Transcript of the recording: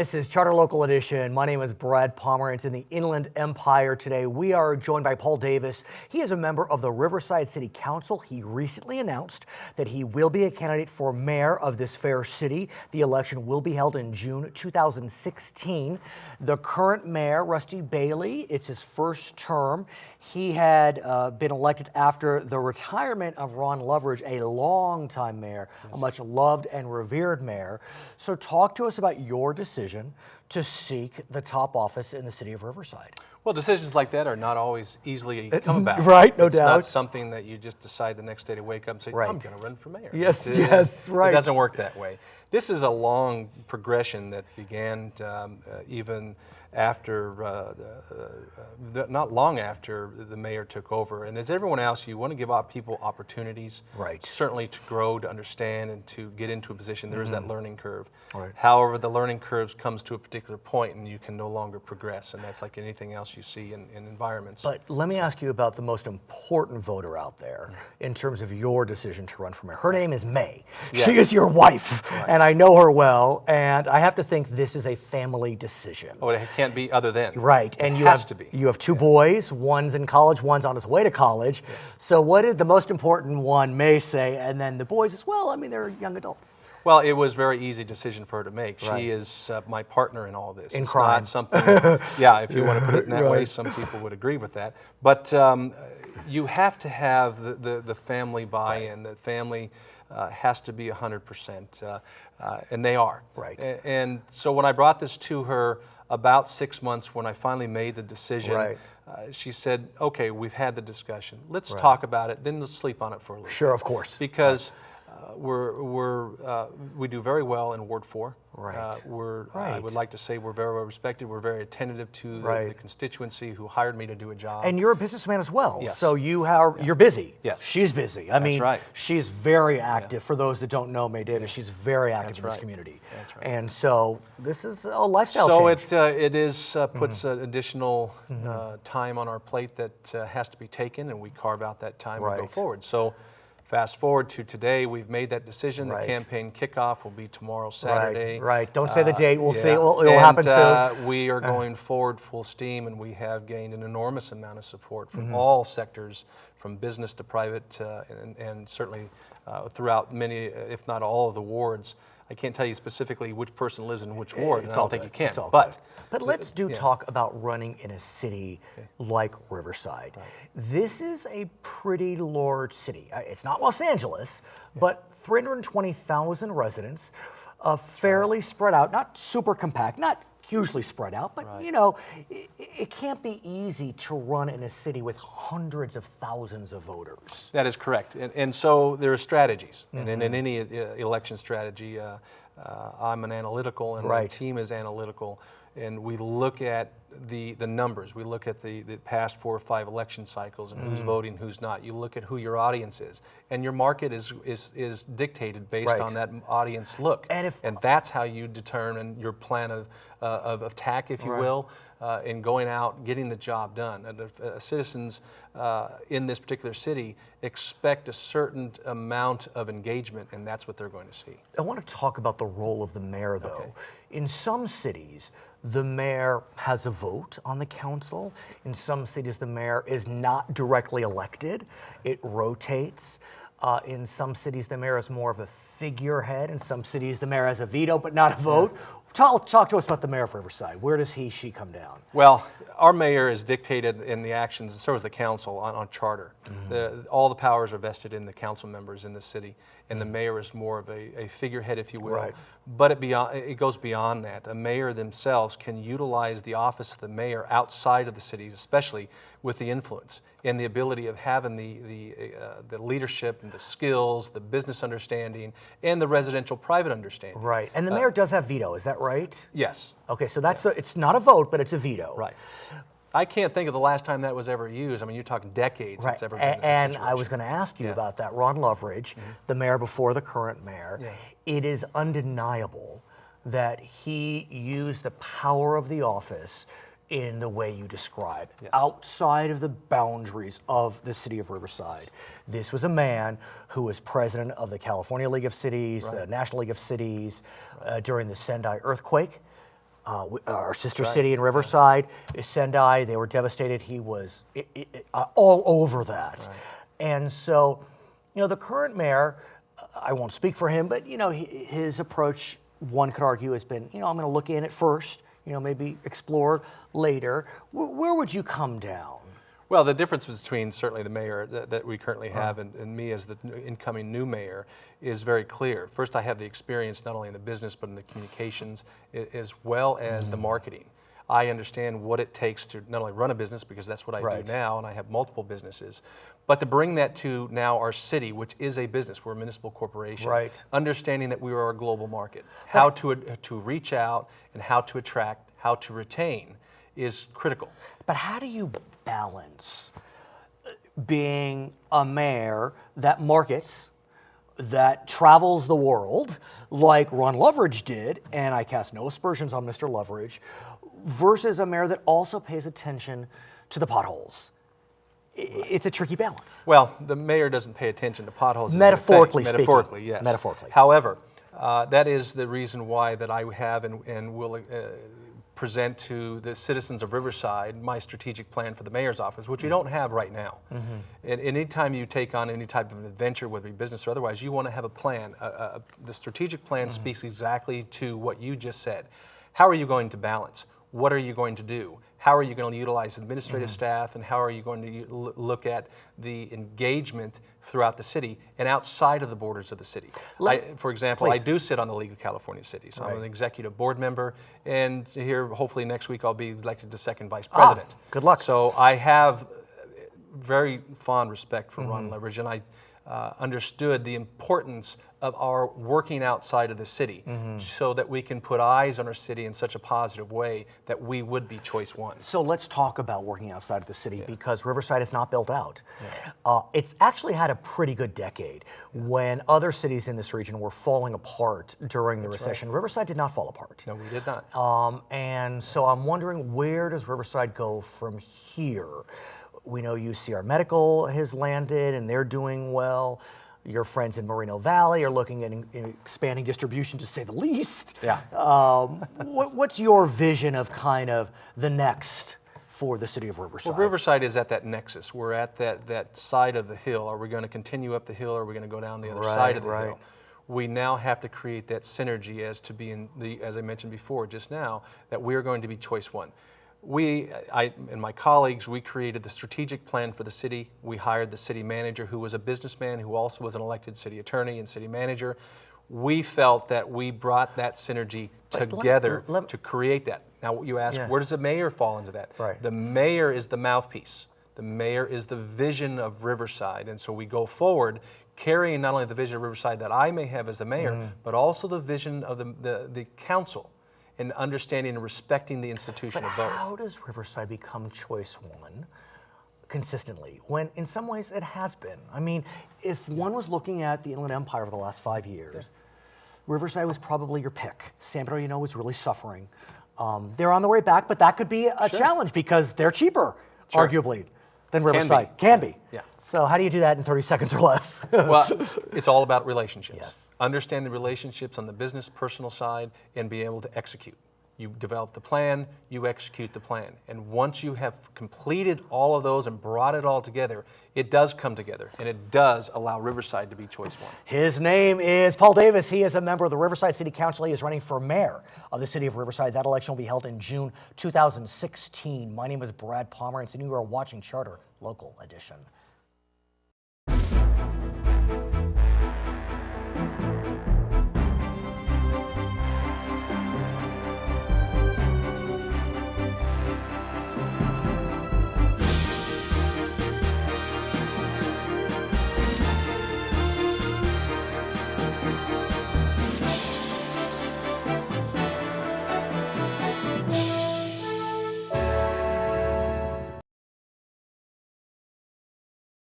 This is Charter Local Edition. My name is Brad Pomerance in the Inland Empire. Today we are joined by Paul Davis. He is a member of the Riverside City Council. He recently announced that he will be a candidate for mayor of this fair city. The election will be held in June 2016. The current mayor, Rusty Bailey, it's his first term. He had been elected after the retirement of Ron Loveridge, a longtime mayor, a much loved and revered mayor. So talk to us about your decision to seek the top office in the city of Riverside. Well, decisions like that are not always easily come about. Right, no doubt. It's not something that you just decide the next day to wake up and say, Right. I'm going to run for mayor. Yes, yes, right. It doesn't work that way. This is a long progression that began even after, not long after the mayor took over. And as everyone else, you want to give people opportunities, right, certainly to grow, to understand, and to get into a position. There is that learning curve. Right. However, the learning curve comes to a particular point and you can no longer progress. And that's like anything else you see in environments. But let me ask you about the most important voter out there in terms of your decision to run for mayor. Her name is May. Yes. She is your wife, and I know her well, and I have to think this is a family decision. Oh, it can't be other than. Right, and it you has have to be. You have two boys. One's in college. One's on his way to college. Yes. So, what did the most important one May say? And then the boys as well. I mean, they're young adults. Well, it was a very easy decision for her to make. Right. She is my partner in all this. In it's crime. not something. Yeah, if you want to put it in that way, some people would agree with that. But you have to have the family buy-in. The family has to be 100%, and they are. Right. And so when I brought this to her about 6 months, when I finally made the decision, right, she said, "Okay, we've had the discussion. Let's right, talk about it. Then let's sleep on it for a little." Sure, bit. of course. Because we do very well in Ward 4. Right. I would like to say we're very well respected. We're very attentive to the constituency who hired me to do a job. And you're a businessman as well. Yes. So you're busy. Yes. She's busy. I mean, right. she's very active. For those that don't know May Davis, she's very active in this right. community. That's right. And so this is a lifestyle change. So it is puts additional time on our plate that has to be taken, and we carve out that time and go forward. So fast forward to today, we've made that decision. Right. The campaign kickoff will be tomorrow, Saturday. Right. Don't say the date. We'll see. It'll And, happen soon. We are going forward full steam, and we have gained an enormous amount of support from all sectors, from business to private, and certainly throughout many, if not all, of the wards. I can't tell you specifically which person lives in which ward, and I don't think you can. But let's talk about running in a city like Riverside. Right. This is a pretty large city. It's not Los Angeles, but 320,000 residents, fairly spread out, not super compact, not hugely spread out, but you know, it can't be easy to run in a city with hundreds of thousands of voters. That is correct, and so there are strategies, and in any election strategy, I'm an analytical, and my team is analytical, and we look at the numbers. We look at the past 4 or 5 election cycles and who's voting, who's not. You look at who your audience is, and your market is dictated based on that audience look, and that's how you determine your plan of attack, if you will, in going out, getting the job done. And citizens in this particular city expect a certain amount of engagement, and that's what they're going to see. I want to talk about the role of the mayor, though. Okay. In some cities, the mayor has a vote on the council. In some cities, the mayor is not directly elected. It rotates. In some cities, the mayor is more of a figurehead. In some cities, the mayor has a veto, but not a vote. Talk to us about the mayor of Riverside. Where does she come down? Well, our mayor is dictated in the actions, and so is the council on charter. All the powers are vested in the council members in the city, and the mayor is more of a figurehead, if you will. Right. But it goes beyond that. A mayor themselves can utilize the office of the mayor outside of the cities, especially with the influence and the ability of having the leadership and the skills, the business understanding, and the residential private understanding. Right, and the mayor does have veto, is that right? Yes. Okay, so that's it's not a vote, but it's a veto. Right. I can't think of the last time that was ever used. I mean, you're talking decades since ever been in this And situation. I was going to ask you about that. Ron Loveridge, the mayor before the current mayor, it is undeniable that he used the power of the office in the way you describe, outside of the boundaries of the city of Riverside. This was a man who was president of the California League of Cities, the National League of Cities, during the Sendai earthquake. our sister city in Riverside, Sendai, they were devastated. He was all over that. Right. And so, the current mayor, I won't speak for him, but, his approach, one could argue, has been, I'm going to look in it first, maybe explore later. Where would you come down? Well, the difference between certainly the mayor that we currently have and me as the incoming new mayor is very clear. First, I have the experience not only in the business but in the communications as well as the marketing. I understand what it takes to not only run a business, because that's what I do now, and I have multiple businesses, but to bring that to now our city, which is a business, we're a municipal corporation, understanding that we are a global market, how to reach out and how to attract, how to retain is critical. But how do you balance being a mayor that markets, that travels the world like Ron Loveridge did, and I cast no aspersions on Mr. Loveridge, versus a mayor that also pays attention to the potholes? It's a tricky balance. Well, the mayor doesn't pay attention to potholes. Metaphorically speaking. Metaphorically, yes. Metaphorically. However, that is the reason why that I have and will present to the citizens of Riverside my strategic plan for the mayor's office, which we don't have right now. And anytime you take on any type of adventure, whether it be business or otherwise, you want to have a plan. The strategic plan speaks exactly to what you just said. How are you going to balance? What are you going to do? How are you going to utilize administrative staff, and how are you going to look at the engagement throughout the city and outside of the borders of the city? For example, I do sit on the League of California Cities. I'm an executive board member, and here hopefully next week I'll be elected to second vice president. Good luck. So I have very fond respect for Ron Leveridge, and I understood the importance of our working outside of the city so that we can put eyes on our city in such a positive way that we would be choice one. So let's talk about working outside of the city, because Riverside is not built out. It's actually had a pretty good decade. When other cities in this region were falling apart during the recession, Riverside did not fall apart. No, we did not. And so I'm wondering, where does Riverside go from here? We know UCR Medical has landed and they're doing well. Your friends in Moreno Valley are looking at expanding distribution, to say the least. What's your vision of kind of the next for the city of Riverside? Well, Riverside is at that nexus. We're at that side of the hill. Are we going to continue up the hill, or are we going to go down the other side of the hill? We now have to create that synergy as to be as I mentioned before just now, that we're going to be choice one. I and my colleagues, we created the strategic plan for the city. We hired the city manager, who was a businessman, who also was an elected city attorney and city manager. We felt that we brought that synergy together to create that. Now, you ask, where does the mayor fall into that? The mayor is the mouthpiece. The mayor is the vision of Riverside. And so we go forward carrying not only the vision of Riverside that I may have as the mayor, but also the vision of the council, and understanding and respecting the institution of both. How does Riverside become choice one consistently, when in some ways it has been? I mean, if one was looking at the Inland Empire over the last 5 years, Riverside was probably your pick. San Bernardino was really suffering. They're on the way back, but that could be a challenge because they're cheaper, arguably, than Riverside. Can be. So how do you do that in 30 seconds or less? Well, it's all about relationships. Understand the relationships on the business, personal side, and be able to execute. You develop the plan, you execute the plan. And once you have completed all of those and brought it all together, it does come together, and it does allow Riverside to be choice one. His name is Paul Davis. He is a member of the Riverside City Council. He is running for mayor of the city of Riverside. That election will be held in June 2016. My name is Brad Pomerance, and you are watching Charter Local Edition.